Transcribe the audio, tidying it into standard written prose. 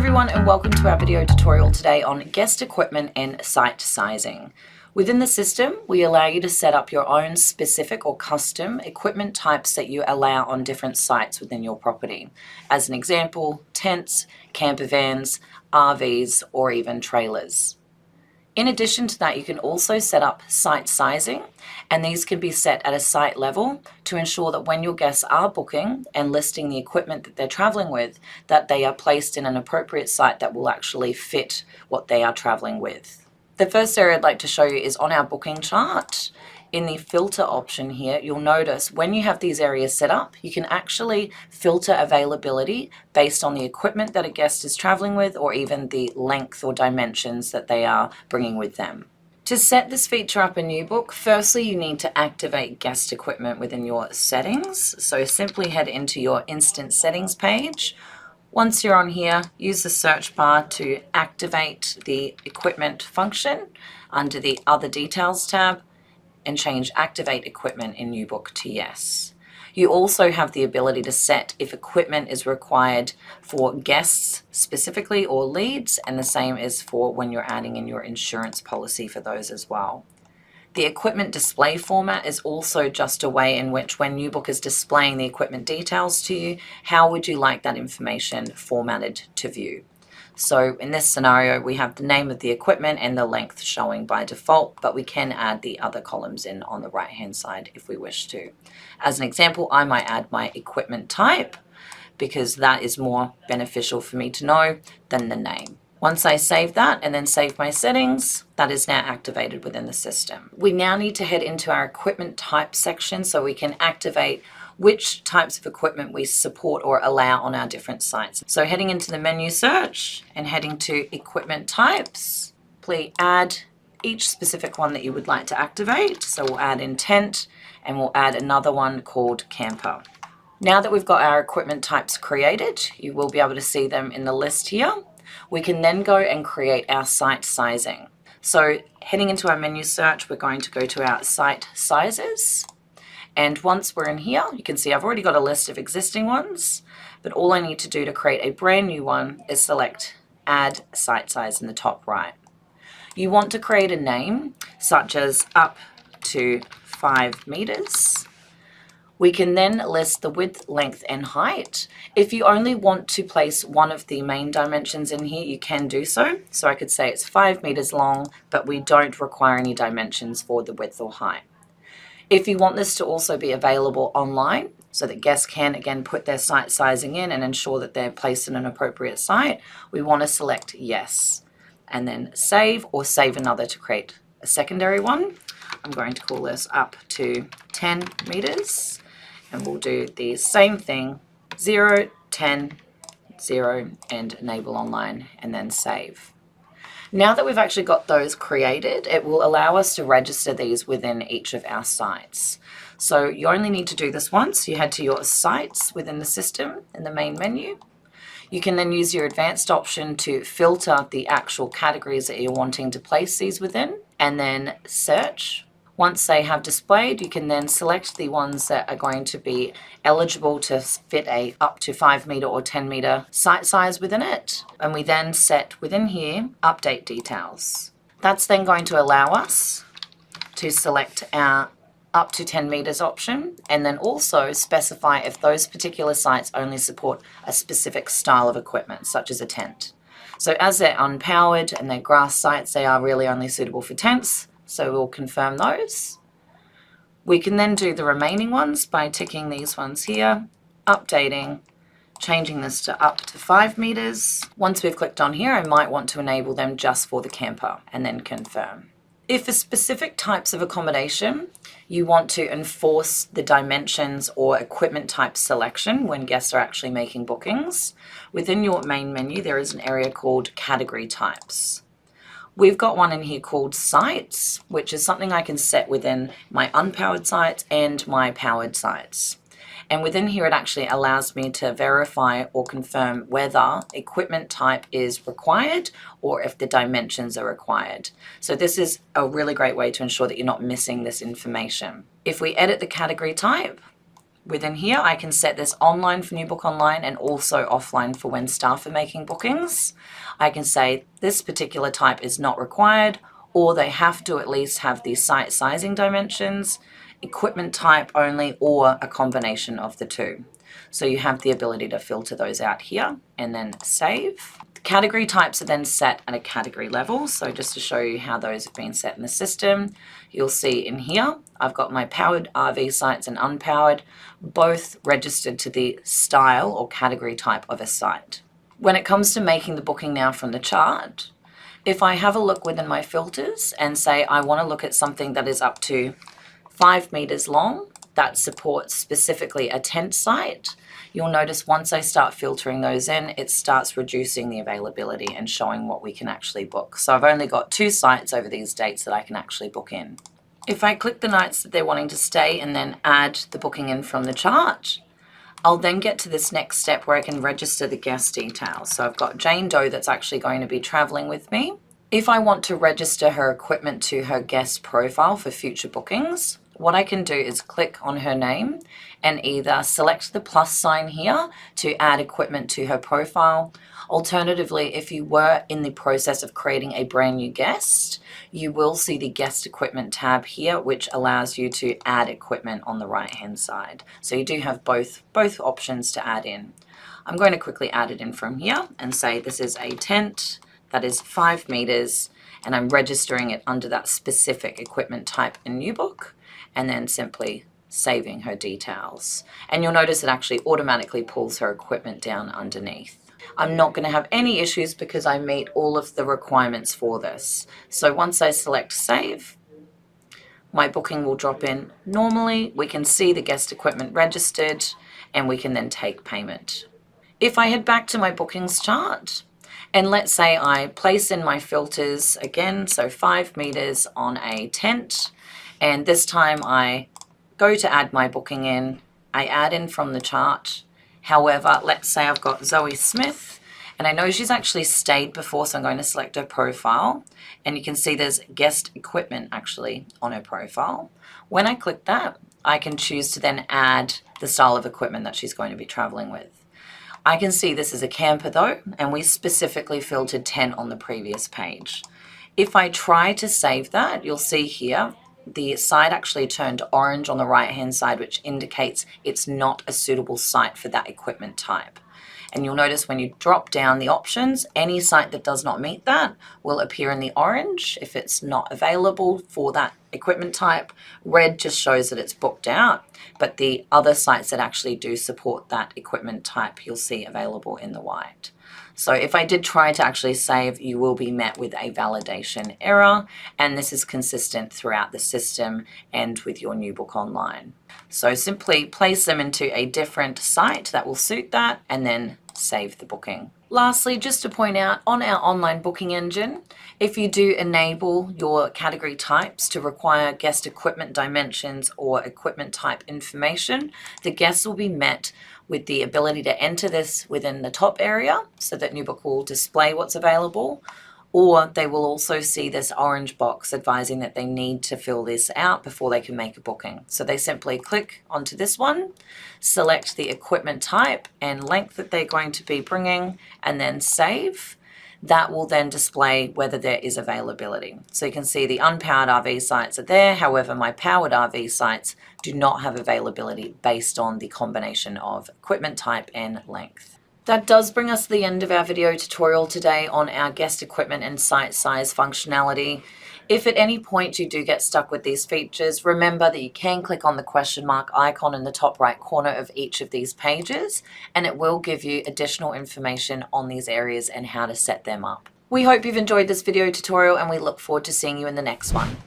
everyone, and welcome to our video tutorial today on guest equipment and site sizing. Within the system, we allow you to set up your own specific or custom equipment types that you allow on different sites within your property. As an example, tents, camper vans, RVs, or even trailers. In addition to that, you can also set up site sizing, and these can be set at a site level to ensure that when your guests are booking and listing the equipment that they're traveling with, that they are placed in an appropriate site that will actually fit what they are traveling with. The first area I'd like to show you is on our booking chart. In the filter option here, you'll notice when you have these areas set up, you can actually filter availability based on the equipment that a guest is traveling with or even the length or dimensions that they are bringing with them. To set this feature up in UBook, firstly you need to activate guest equipment within your settings. So simply head into your instant settings page. Once you're on here, use the search bar to activate the equipment function under the Other Details tab, and change Activate Equipment in UBook to Yes. You also have the ability to set if equipment is required for guests specifically or leads, and the same is for when you're adding in your insurance policy for those as well. The equipment display format is also just a way in which when UBook is displaying the equipment details to you, how would you like that information formatted to view? So in this scenario, we have the name of the equipment and the length showing by default, but we can add the other columns in on the right-hand side if we wish to. As an example, I might add my equipment type because that is more beneficial for me to know than the name. Once I save that and then save my settings, that is now activated within the system. We now need to head into our equipment type section so we can activate which types of equipment we support or allow on our different sites. So heading into the menu search and heading to equipment types, please add each specific one that you would like to activate. So we'll add in tent and we'll add another one called camper. Now that we've got our equipment types created, you will be able to see them in the list here. We can then go and create our site sizing. So heading into our menu search, we're going to go to our site sizes. And once we're in here, you can see I've already got a list of existing ones, but all I need to do to create a brand new one is select Add Site Size in the top right. You want to create a name such as up to 5 meters. We can then list the width, length, and height. If you only want to place one of the main dimensions in here, you can do so. So I could say it's 5 meters long, but we don't require any dimensions for the width or height. If you want this to also be available online, so that guests can again put their site sizing in and ensure that they're placed in an appropriate site, we want to select yes, and then save or save another to create a secondary one. I'm going to call this up to 10 meters, and we'll do the same thing, 0, 10, 0, and enable online, and then save. Now that we've actually got those created, it will allow us to register these within each of our sites. So you only need to do this once. You head to your sites within the system in the main menu. You can then use your advanced option to filter the actual categories that you're wanting to place these within, and then search. Once they have displayed, you can then select the ones that are going to be eligible to fit a up to 5 meter or 10 meter site size within it. And we then set within here, update details. That's then going to allow us to select our up to 10 meters option, and then also specify if those particular sites only support a specific style of equipment, such as a tent. So as they're unpowered and they're grass sites, they are really only suitable for tents. So we'll confirm those. We can then do the remaining ones by ticking these ones here, updating, changing this to up to 5 meters. Once we've clicked on here, I might want to enable them just for the camper and then confirm. If for specific types of accommodation, you want to enforce the dimensions or equipment type selection when guests are actually making bookings, within your main menu, there is an area called Category Types. We've got one in here called Sites, which is something I can set within my unpowered sites and my powered sites. And within here, it actually allows me to verify or confirm whether equipment type is required or if the dimensions are required. So this is a really great way to ensure that you're not missing this information. If we edit the category type, Within here, I can set this online for New Book Online and also offline for when staff are making bookings. I can say this particular type is not required, or they have to at least have the site sizing dimensions, equipment type only, or a combination of the two. So you have the ability to filter those out here and then save. The category types are then set at a category level. So just to show you how those have been set in the system, you'll see in here, I've got my powered RV sites and unpowered, both registered to the style or category type of a site. When it comes to making the booking now from the chart, if I have a look within my filters and say I want to look at something that is up to 5 meters long, that supports specifically a tent site, you'll notice once I start filtering those in, it starts reducing the availability and showing what we can actually book. So I've only got 2 sites over these dates that I can actually book in. If I click the nights that they're wanting to stay and then add the booking in from the chart, I'll then get to this next step where I can register the guest details. So I've got Jane Doe that's actually going to be traveling with me. If I want to register her equipment to her guest profile for future bookings, what I can do is click on her name and either select the plus sign here to add equipment to her profile. Alternatively, if you were in the process of creating a brand new guest, you will see the guest equipment tab here, which allows you to add equipment on the right hand side. So you do have both options to add in. I'm going to quickly add it in from here and say this is a tent that is 5 meters, and I'm registering it under that specific equipment type in New Book, and then simply saving her details. And you'll notice it actually automatically pulls her equipment down underneath. I'm not going to have any issues because I meet all of the requirements for this. So once I select save, my booking will drop in normally. We can see the guest equipment registered, and we can then take payment. If I head back to my bookings chart, and let's say I place in my filters again, so 5 meters on a tent, and this time I go to add my booking in, I add in from the chart. However, let's say I've got Zoe Smith, and I know she's actually stayed before, so I'm going to select her profile, and you can see there's guest equipment actually on her profile. When I click that, I can choose to then add the style of equipment that she's going to be traveling with. I can see this is a camper though, and we specifically filtered 10 on the previous page. If I try to save that, you'll see here, the site actually turned orange on the right hand side, which indicates it's not a suitable site for that equipment type. And you'll notice when you drop down the options, any site that does not meet that will appear in the orange if it's not available for that equipment type. Red just shows that it's booked out, but the other sites that actually do support that equipment type, you'll see available in the white. So if I did try to actually save, you will be met with a validation error, and this is consistent throughout the system and with your New Book Online. So simply place them into a different site that will suit that, and then save the booking. Lastly, just to point out, on our online booking engine, if you do enable your category types to require guest equipment dimensions or equipment type information, the guests will be met with the ability to enter this within the top area so that New Book will display what's available, or they will also see this orange box advising that they need to fill this out before they can make a booking. So they simply click onto this one, select the equipment type and length that they're going to be bringing, and then save. That will then display whether there is availability. So you can see the unpowered RV sites are there. However, my powered RV sites do not have availability based on the combination of equipment type and length. That does bring us to the end of our video tutorial today on our guest equipment and site size functionality. If at any point you do get stuck with these features, remember that you can click on the question mark icon in the top right corner of each of these pages, and it will give you additional information on these areas and how to set them up. We hope you've enjoyed this video tutorial, and we look forward to seeing you in the next one.